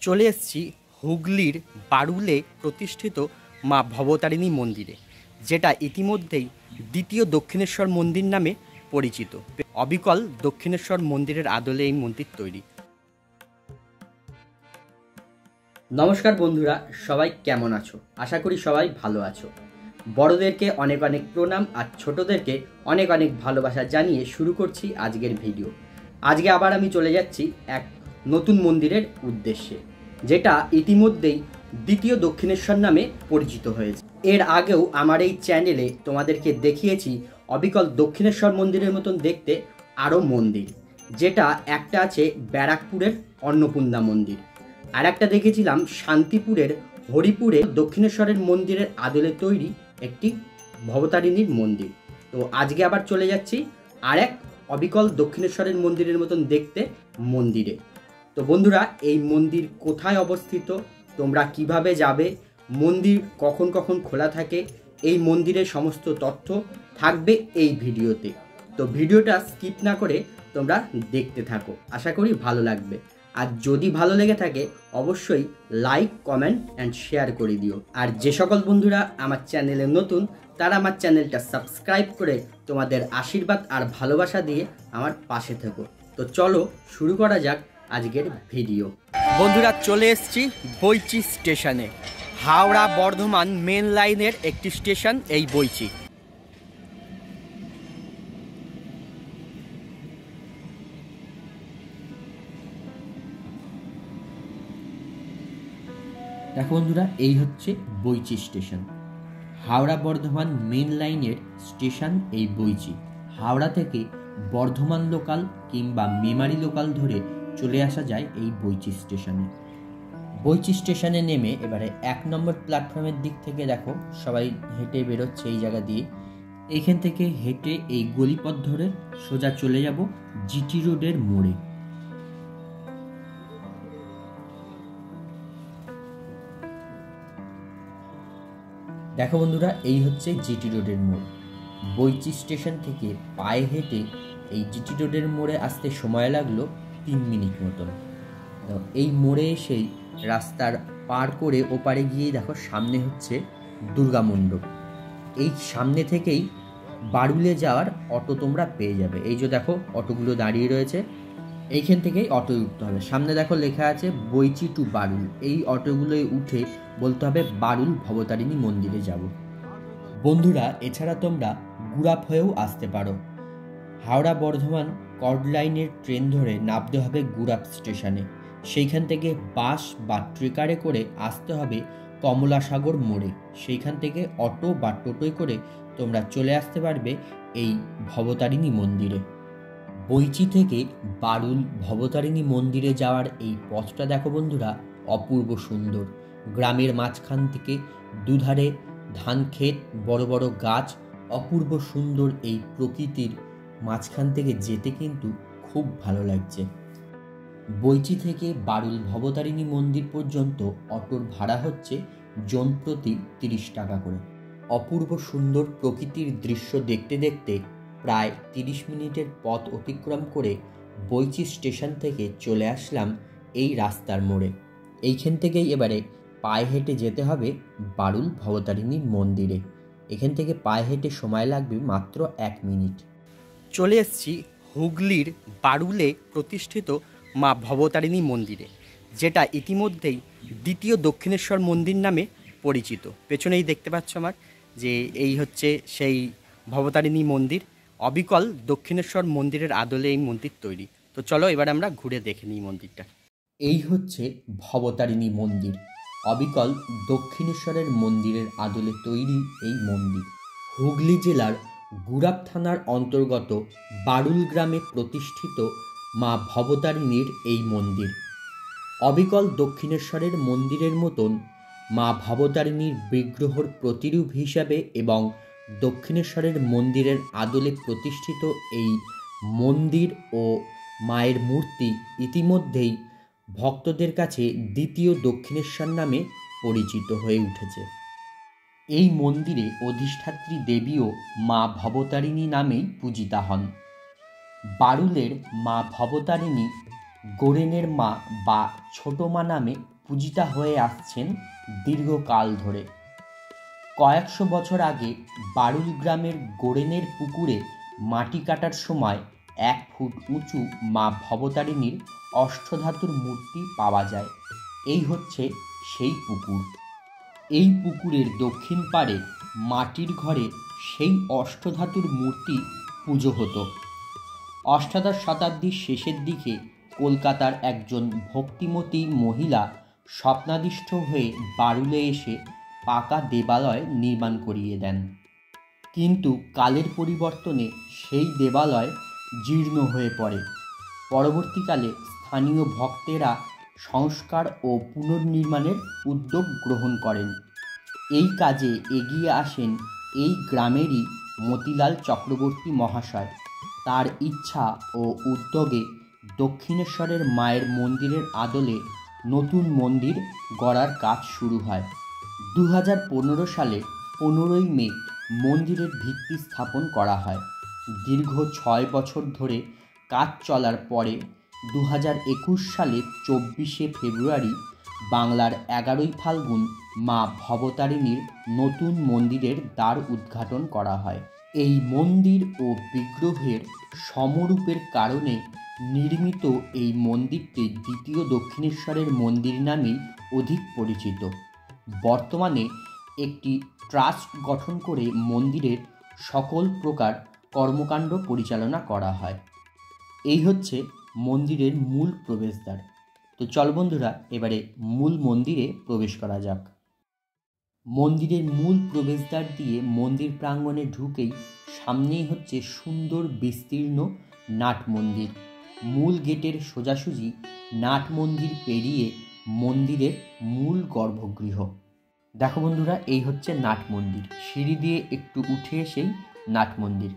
চলে এসেছি হুগলির বারুলে প্রতিষ্ঠিত মা ভবতারিণী মন্দিরে, যেটা ইতিমধ্যেই দ্বিতীয় দক্ষিণেশ্বর মন্দির নামে পরিচিত। অবিকল দক্ষিণেশ্বর মন্দিরের আদলে এই মন্দির তৈরি। নমস্কার বন্ধুরা, সবাই কেমন আছো? আশা করি সবাই ভালো আছো। বড়দেরকে অনেক অনেক প্রণাম আর ছোটদেরকে অনেক অনেক ভালোবাসা জানিয়ে শুরু করছি আজকের ভিডিও। আজকে আবার আমি চলে যাচ্ছি এক নতুন মন্দিরের উদ্দেশ্যে, যেটা ইতিমধ্যেই দ্বিতীয় দক্ষিণেশ্বর নামে পরিচিত হয়েছে। এর আগেও আমার এই চ্যানেলে তোমাদেরকে দেখিয়েছি অবিকল দক্ষিণেশ্বর মন্দিরের মতন দেখতে আরও মন্দির, যেটা একটা আছে ব্যারাকপুরের অন্নপূর্ণা মন্দির, আর একটা দেখেছিলাম শান্তিপুরের হরিপুরে দক্ষিণেশ্বরের মন্দিরের আদলে তৈরি একটি ভবতারিণীর মন্দির। তো আজকে আবার চলে যাচ্ছি আর এক অবিকল দক্ষিণেশ্বরের মন্দিরের মতন দেখতে মন্দিরে। তো বন্ধুরা, এই মন্দির কোথায় অবস্থিত, তোমরা কিভাবে যাবে, মন্দির কখন কখন খোলা থাকে, এই মন্দিরের সমস্ত তথ্য থাকবে এই ভিডিওতে। তো ভিডিওটা স্কিপ না করে তোমরা দেখতে থাকো, আশা করি ভালো লাগবে। আর যদি ভালো লেগে থাকে অবশ্যই লাইক, কমেন্ট অ্যান্ড শেয়ার করে দিও। আর যে সকল বন্ধুরা আমার চ্যানেলে নতুন, তারা আমার চ্যানেলটা সাবস্ক্রাইব করে তোমাদের আশীর্বাদ আর ভালোবাসা দিয়ে আমার পাশে থেকো। তো চলো শুরু করা যাক আজকের ভিডিও। বন্ধুরা, চলে এসেছি বইচি স্টেশনে। হাওড়া বর্ধমান মেন লাইনের একটি স্টেশন এই বইচি। দেখো বন্ধুরা, এই হচ্ছে বইচি স্টেশন। হাওড়া বর্ধমান মেন লাইনের স্টেশন এই বইচি। হাওড়া থেকে বর্ধমান লোকাল কিংবা মেমারি লোকাল ধরে চলে আসা যায় এই বইচি স্টেশনে। বইচি স্টেশনে নেমে এবারে 1 নম্বর প্ল্যাটফর্মের দিক থেকে দেখো সবাই হেঁটে বেরোচ্ছে এই জায়গা দিয়ে। এইখান থেকে হেঁটে এই গলিপথ ধরে সোজা চলে যাব জিটি রোডের মোড়ে। দেখো বন্ধুরা, এই হচ্ছে জিটি রোডের মোড়। বইচি স্টেশন থেকে পায়ে হেঁটে এই জিটি রোডের মোড়ে আসতে সময় লাগলো 3 মিনিট মতন। এই মোড়ে এসেই রাস্তার পার করে ওপারে গিয়েই দেখো সামনে হচ্ছে দুর্গা মণ্ডপ। এই সামনে থেকেই বারুলে যাওয়ার অটো তোমরা পেয়ে যাবে। এই যে দেখো অটোগুলো দাঁড়িয়ে রয়েছে, এইখান থেকেই অটো উঠতে হবে। সামনে দেখো লেখা আছে বইচি টু বারুল। এই অটোগুলোয় উঠে বলতে হবে বারুল ভবতারিণী মন্দিরে যাব। বন্ধুরা, এছাড়া তোমরা গুড়াপ হয়েও আসতে পারো। হাওড়া বর্ধমান কর্ড লাইনের ট্রেন ধরে নামতে হবে গুড়াপ স্টেশনে। সেইখান থেকে বাস বা ট্রেকারে করে আসতে হবে কমলাসাগর মোড়ে। সেইখান থেকে অটো বা টোটোয় করে তোমরা চলে আসতে পারবে এই ভবতারিণী মন্দিরে। বইচি থেকে বারুল ভবতারিণী মন্দিরে যাওয়ার এই পথটা দেখো বন্ধুরা, অপূর্ব সুন্দর। গ্রামের মাঝখান থেকে দুধারে ধান ক্ষেত, বড় বড় গাছ, অপূর্ব সুন্দর এই প্রকৃতির মাঝখান থেকে যেতে কিন্তু খুব ভালো লাগছে। বইচি থেকে বারুল ভবতারিণী মন্দির পর্যন্ত অটোর ভাড়া হচ্ছে জন প্রতি 30 টাকা করে। অপূর্ব সুন্দর প্রকৃতির দৃশ্য দেখতে দেখতে প্রায় 30 মিনিটের পথ অতিক্রম করে বইচি স্টেশন থেকে চলে আসলাম এই রাস্তার মোড়ে। এইখান থেকেই এবারে পায়ে হেঁটে যেতে হবে বারুল ভবতারিণীর মন্দিরে। এখান থেকে পায়ে হেঁটে সময় লাগবে মাত্র 1 মিনিট। চলে এসেছি হুগলির বারুলে প্রতিষ্ঠিত মা ভবতারিণী মন্দিরে, যেটা ইতিমধ্যেই দ্বিতীয় দক্ষিণেশ্বর মন্দির নামে পরিচিত। পেছনেই দেখতে পাচ্ছ আমার যে এই হচ্ছে সেই ভবতারিণী মন্দির। অবিকল দক্ষিণেশ্বর মন্দিরের আদলে এই মন্দির তৈরি। তো চলো এবার আমরা ঘুরে দেখে নিই মন্দিরটা। এই হচ্ছে ভবতারিণী মন্দির। অবিকল দক্ষিণেশ্বরের মন্দিরের আদলে তৈরি এই মন্দির। হুগলি জেলার গুড়াপ থানার অন্তর্গত বারুল গ্রামে প্রতিষ্ঠিত মা ভবতারিণীর এই মন্দির। অবিকল দক্ষিণেশ্বরের মন্দিরের মতন মা ভবতারিণীর বিগ্রহর প্রতিরূপ হিসাবে এবং দক্ষিণেশ্বরের মন্দিরের আদলে প্রতিষ্ঠিত এই মন্দির ও মায়ের মূর্তি ইতিমধ্যেই ভক্তদের কাছে দ্বিতীয় দক্ষিণেশ্বর নামে পরিচিত হয়ে উঠেছে। এই মন্দিরে অধিষ্ঠাত্রী দেবীও মা ভবতারিণী নামেই পূজিতা হন। বারুলের মা ভবতারিণী গোড়েনের মা বা ছোট মা নামে পূজিতা হয়ে আসছেন দীর্ঘকাল ধরে। কয়েকশো বছর আগে বারুল গ্রামের গোড়েনের পুকুরে মাটি কাটার সময় 1 ফুট উঁচু মা ভবতারিণীর অষ্টধাতুর মূর্তি পাওয়া যায়। এই হচ্ছে সেই পুকুর। এই পুকুরের দক্ষিণ পাড়ে মাটির ঘরে সেই অষ্টধাতুর মূর্তি পুজো হতো। অষ্টাদশ শতাব্দীর শেষের দিকে কলকাতার একজন ভক্তিমতী মহিলা স্বপ্নাদিষ্ট হয়ে বারুলে এসে পাকা দেবালয় নির্মাণ করিয়ে দেন। কিন্তু কালের পরিবর্তনে সেই দেবালয় জীর্ণ হয়ে পড়ে। পরবর্তীকালে স্থানীয় ভক্তেরা সংস্কার ও পুনর্নির্মাণের উদ্যোগ গ্রহণ করেন। এই কাজে এগিয়ে আসেন এই গ্রামেরই মতিলাল চক্রবর্তী মহাশয়। তার ইচ্ছা ও উদ্যোগে দক্ষিণেশ্বরের মায়ের মন্দিরের আদলে নতুন মন্দির গড়ার কাজ শুরু হয়। 2015 সালে 15ই মে মন্দিরের ভিত্তি স্থাপন করা হয়। দীর্ঘ 6 বছর ধরে কাজ চলার পরে 2021 সালে 24শে ফেব্রুয়ারি বাংলার 11ই ফাল্গুন মা ভবতারিণীর নতুন মন্দিরের দ্বার উদ্ঘাটন করা হয়। এই মন্দির ও বিগ্রহের সমরূপের কারণে নির্মিত এই মন্দিরটি দ্বিতীয় দক্ষিণেশ্বরের মন্দির নামেই অধিক পরিচিত। বর্তমানে একটি ট্রাস্ট গঠন করে মন্দিরের সকল প্রকার কর্মকাণ্ড পরিচালনা করা হয়। এই হচ্ছে মন্দিরের মূল প্রবেশদ্বার। তো চল বন্ধুরা, এবারে মূল মন্দিরে প্রবেশ করা যাক। মন্দিরের মূল প্রবেশদ্বার দিয়ে মন্দির প্রাঙ্গণে ঢুকেই সামনেই হচ্ছে সুন্দর বিস্তীর্ণ নাট মন্দির। মূল গেটের সোজাসুজি নাট মন্দির পেরিয়ে মন্দিরের মূল গর্ভগৃহ। দেখো বন্ধুরা, এই হচ্ছে নাট মন্দির। সিঁড়ি দিয়ে একটু উঠে এসেই নাট মন্দির।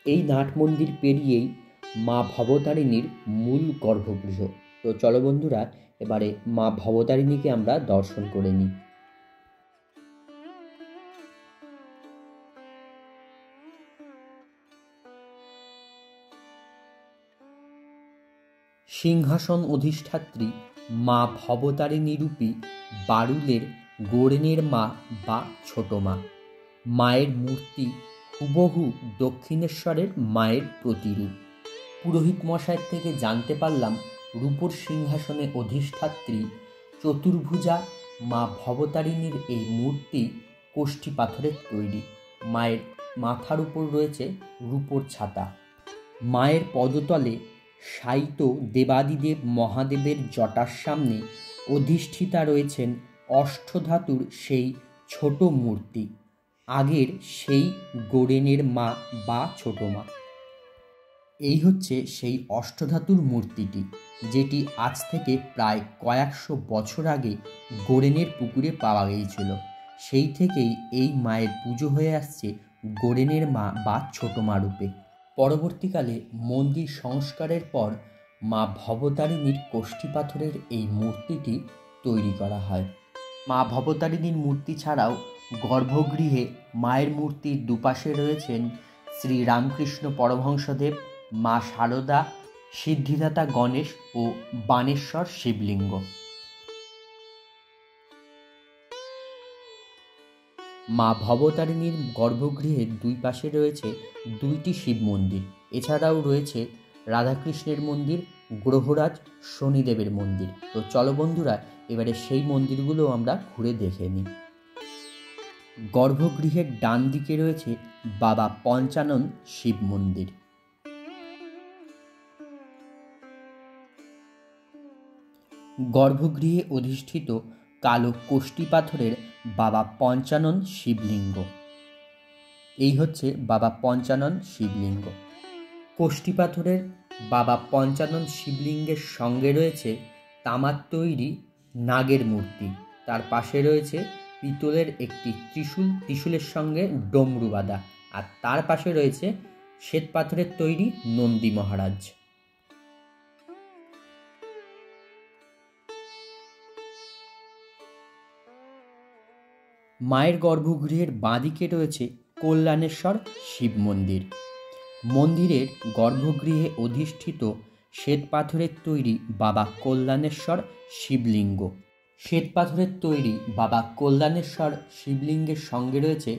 এই নাট মন্দির পেরিয়েই মা ভবতারিণীর মূল গর্ভগৃহ। তো চলো বন্ধুরা, এবারে মা ভবতারিণীকে আমরা দর্শন করে নিই। সিংহাসন অধিষ্ঠাত্রী মা ভবতারিণীরূপী বারুলের গোড়েনের মা বা ছোট মা। মায়ের মূর্তি হুবহু দক্ষিণেশ্বরের মায়ের প্রতিরূপ। পুরোহিত মশাইয়ের থেকে জানতে পারলাম রূপোর সিংহাসনে অধিষ্ঠাত্রী চতুর্ভুজা মা ভবতারিণীর এই মূর্তি কোষ্ঠী পাথরের তৈরি। মায়ের মাথার উপর রয়েছে রূপোর ছাতা। মায়ের পদতলে শায়িত দেবাদিদেব মহাদেবের জটার সামনে অধিষ্ঠিতা রয়েছেন অষ্টধাতুর সেই ছোট মূর্তি, আগের সেই গোড়েনের মা বা ছোট মা। এই হচ্ছে সেই অষ্টধাতুর মূর্তিটি, যেটি আজ থেকে প্রায় কয়েকশো বছর আগে গোড়েনের পুকুরে পাওয়া গিয়েছিল। সেই থেকেই এই মায়ের পুজো হয়ে আসছে গোড়েনের মা বা ছোট মা রূপে। পরবর্তীকালে মন্দির সংস্কারের পর মা ভবতারিণীর কোষ্ঠী পাথরের এই মূর্তিটি তৈরি করা হয়। মা ভবতারিণীর মূর্তি ছাড়াও গর্ভগৃহে মায়ের মূর্তির দুপাশে রয়েছেন শ্রী রামকৃষ্ণ পরমহংসদেব, মা শারদা, সিদ্ধিদাতা গণেশ ও বাণেশ্বর শিবলিঙ্গ। মা ভবতারিণীর গর্ভগৃহের দুই পাশে রয়েছে 2টি শিব মন্দির। এছাড়াও রয়েছে রাধাকৃষ্ণের মন্দির, গ্রহরাজ শনিদেবের মন্দির। তো চলো বন্ধুরা, এবারে সেই মন্দিরগুলো আমরা ঘুরে দেখে নিই। গর্ভগৃহের ডান দিকে রয়েছে বাবা পঞ্চানন শিব মন্দির। গর্ভগৃহে অধিষ্ঠিত কালো কোষ্ঠী পাথরের বাবা পঞ্চানন শিবলিঙ্গ। এই হচ্ছে বাবা পঞ্চানন শিবলিঙ্গ। কোষ্ঠী পাথরের বাবা পঞ্চানন শিবলিঙ্গের সঙ্গে রয়েছে তামার তৈরি নাগের মূর্তি। তার পাশে রয়েছে পিতলের একটি ত্রিশূলের সঙ্গে ডমরু বাঁধা। আর তার পাশে রয়েছে শ্বেত পাথরের তৈরি নন্দী মহারাজ। মায়ের গর্ভগৃহের বাঁদিকে রয়েছে কল্যাণেশ্বর শিব মন্দির। মন্দিরের গর্ভগৃহে অধিষ্ঠিত শ্বেত পাথরের তৈরি বাবা কল্যাণেশ্বর শিবলিঙ্গ। শ্বেত পাথরের তৈরি বাবা কল্যাণেশ্বর শিবলিঙ্গের সঙ্গে রয়েছে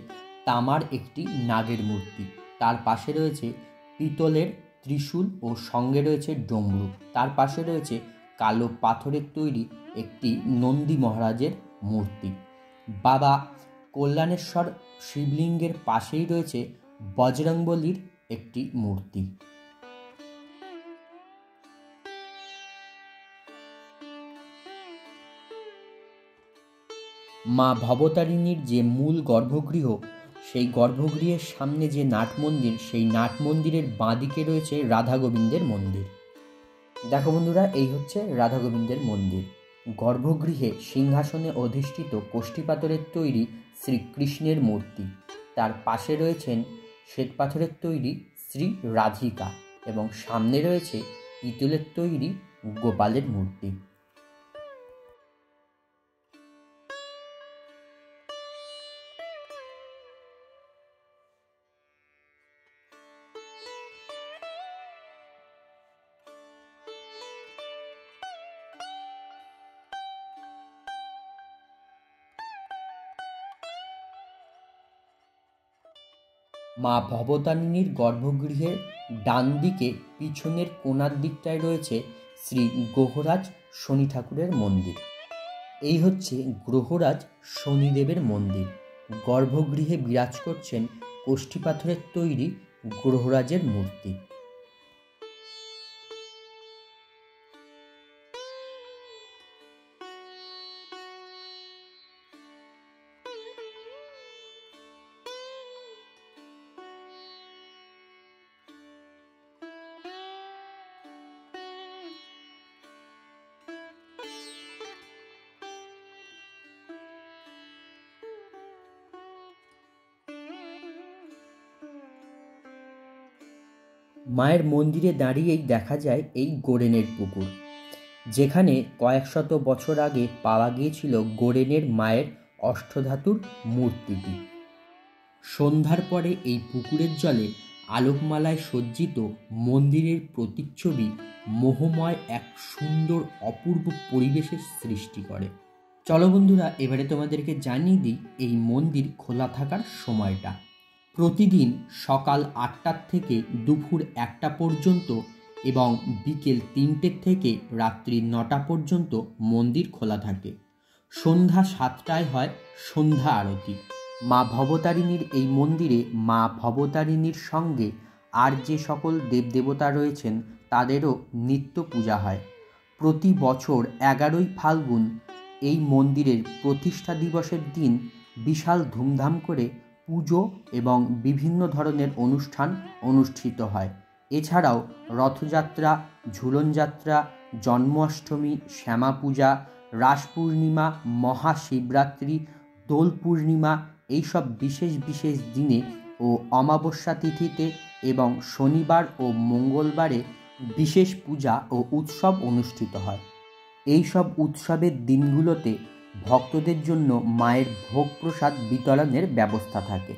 তামার একটি নাগের মূর্তি। তার পাশে রয়েছে পিতলের ত্রিশূল ও সঙ্গে রয়েছে ডমরু। তার পাশে রয়েছে কালো পাথরের তৈরি একটি নন্দী মহারাজের মূর্তি। বাবা কল্যাণেশ্বর শিবলিঙ্গের পাশেই রয়েছে বজরংবলীর একটি মূর্তি। মা ভবতারিণীর যে মূল গর্ভগৃহ, সেই গর্ভগৃহের সামনে যে নাট মন্দির, সেই নাট মন্দিরের বাঁদিকে রয়েছে রাধা গোবিন্দের মন্দির। দেখো বন্ধুরা, এই হচ্ছে রাধা গোবিন্দের মন্দির। গর্ভগৃহে সিংহাসনে অধিষ্ঠিত কোষ্ঠী পাথরের তৈরি শ্রীকৃষ্ণের মূর্তি। তার পাশে রয়েছেন শ্বেত পাথরের তৈরি শ্রী রাধিকা এবং সামনে রয়েছে পিতলের তৈরি গোপালের মূর্তি। মা ভবতারিণীর গর্ভগৃহের ডান দিকে পিছনের কোণার দিকটায় রয়েছে শ্রী গ্রহরাজ শনি ঠাকুরের মন্দির। এই হচ্ছে গ্রহরাজ শনিদেবের মন্দির। গর্ভগৃহে বিরাজ করছেন কোষ্ঠী পাথরের তৈরি গ্রহরাজের মূর্তি। মায়ের মন্দিরে দাঁড়িয়েই দেখা যায় এই গোরেনের পুকুর, যেখানে কয়েক শত বছর আগে পাওয়া গিয়েছিল গোরেনের মায়ের অষ্টধাতুর মূর্তিটি। সন্ধ্যার পরে এই পুকুরের জলে আলোকমালায় সজ্জিত মন্দিরের প্রতিচ্ছবি মোহময় এক সুন্দর অপূর্ব পরিবেশের সৃষ্টি করে। চলো বন্ধুরা, এবারে তোমাদেরকে জানিয়ে দিই এই মন্দির খোলা থাকার সময়টা। প্রতিদিন সকাল 8টা থেকে দুপুর 1টা পর্যন্ত এবং বিকেল 3টে থেকে রাত্রি 9টা পর্যন্ত মন্দির খোলা থাকে। সন্ধ্যা 7টায় হয় সন্ধ্যা আরতি। মা ভবতারিণীর এই মন্দিরে মা ভবতারিণীর সঙ্গে আর যে সকল দেবদেবতা রয়েছেন তাদেরও নিত্য পূজা হয়। প্রতি বছর 11ই ফাল্গুন এই মন্দিরের প্রতিষ্ঠা দিবসের দিন বিশাল ধুমধাম করে পুজো এবং বিভিন্ন ধরনের অনুষ্ঠান অনুষ্ঠিত হয়। এছাড়াও রথযাত্রা, ঝুলনযাত্রা, জন্মাষ্টমী, শ্যামা পূজা, রাস পূর্ণিমা, মহাশিবরাত্রি, দোল পূর্ণিমা এইসব বিশেষ বিশেষ দিনে ও অমাবস্যা তিথিতে এবং শনিবার ও মঙ্গলবারে বিশেষ পূজা ও উৎসব অনুষ্ঠিত হয়। এই সব উৎসবের দিনগুলোতে ভক্তদের জন্য মায়ের ভোগ প্রসাদ বিতরণের ব্যবস্থা থাকে।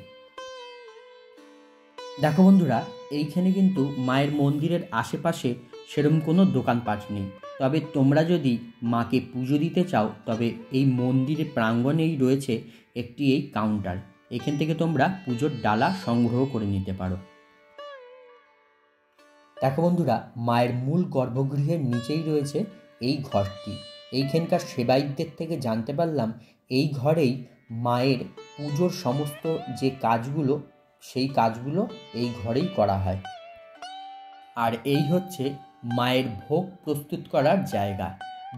দেখো বন্ধুরা, এইখানে কিন্তু মায়ের মন্দিরের আশেপাশে সেরকম কোনো দোকানপাট নেই। তবে তোমরা যদি মাকে পুজো দিতে চাও তবে এই মন্দিরের প্রাঙ্গণেই রয়েছে একটি এই কাউন্টার। এখান থেকে তোমরা পুজোর ডালা সংগ্রহ করে নিতে পারো। দেখো বন্ধুরা, মায়ের মূল গর্ভগৃহের নিচেই রয়েছে এই ঘরটি। এইখানকার সেবায়িতদের থেকে জানতে পারলাম এই ঘরেই মায়ের পুজোর সমস্ত যে কাজগুলো, সেই কাজগুলো এই ঘরেই করা হয়। আর এই হচ্ছে মায়ের ভোগ প্রস্তুত করার জায়গা।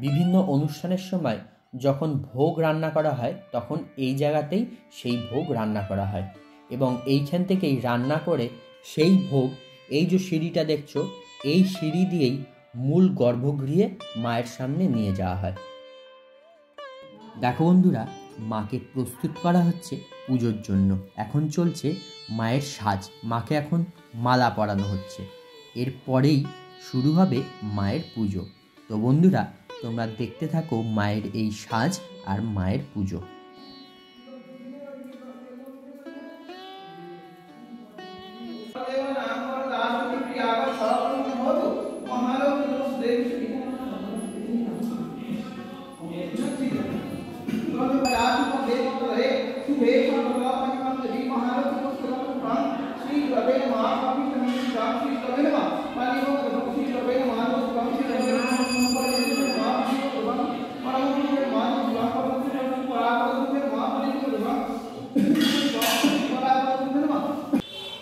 বিভিন্ন অনুষ্ঠানের সময় যখন ভোগ রান্না করা হয় তখন এই জায়গাতেই সেই ভোগ রান্না করা হয় এবং এইখান থেকেই রান্না করে সেই ভোগ, এই যে সিঁড়িটা দেখছো, এই সিঁড়ি দিয়েই মূল গর্ভগৃহে মায়ের সামনে নিয়ে যাওয়া হয়। দেখো বন্ধুরা, মাকে প্রস্তুত করা হচ্ছে পুজোর জন্য। এখন চলছে মায়ের সাজ, মাকে এখন মালা পরানো হচ্ছে। এরপরেই শুরু হবে মায়ের পুজো। তো বন্ধুরা, তোমরা দেখতে থাকো মায়ের এই সাজ আর মায়ের পুজো।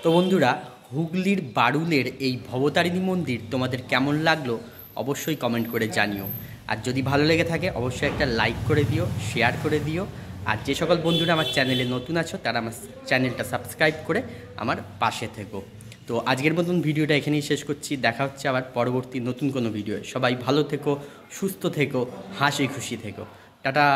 তো বন্ধুরা, হুগলির বারুলের এই ভবতারিণী মন্দির তোমাদের কেমন লাগলো অবশ্যই কমেন্ট করে জানিও। আর যদি ভালো লেগে থাকে অবশ্যই একটা লাইক করে দিও, শেয়ার করে দিও। আর যে সকল বন্ধুরা আমার চ্যানেলে নতুন আছো তারা আমার চ্যানেলটা সাবস্ক্রাইব করে আমার পাশে থেকো। তো আজকের মতন ভিডিওটা এখানেই শেষ করছি। দেখা হচ্ছে আবার পরবর্তী নতুন কোনো ভিডিও। সবাই ভালো থেকো, সুস্থ থেকো, হাসি খুশি থেকো। টাটা।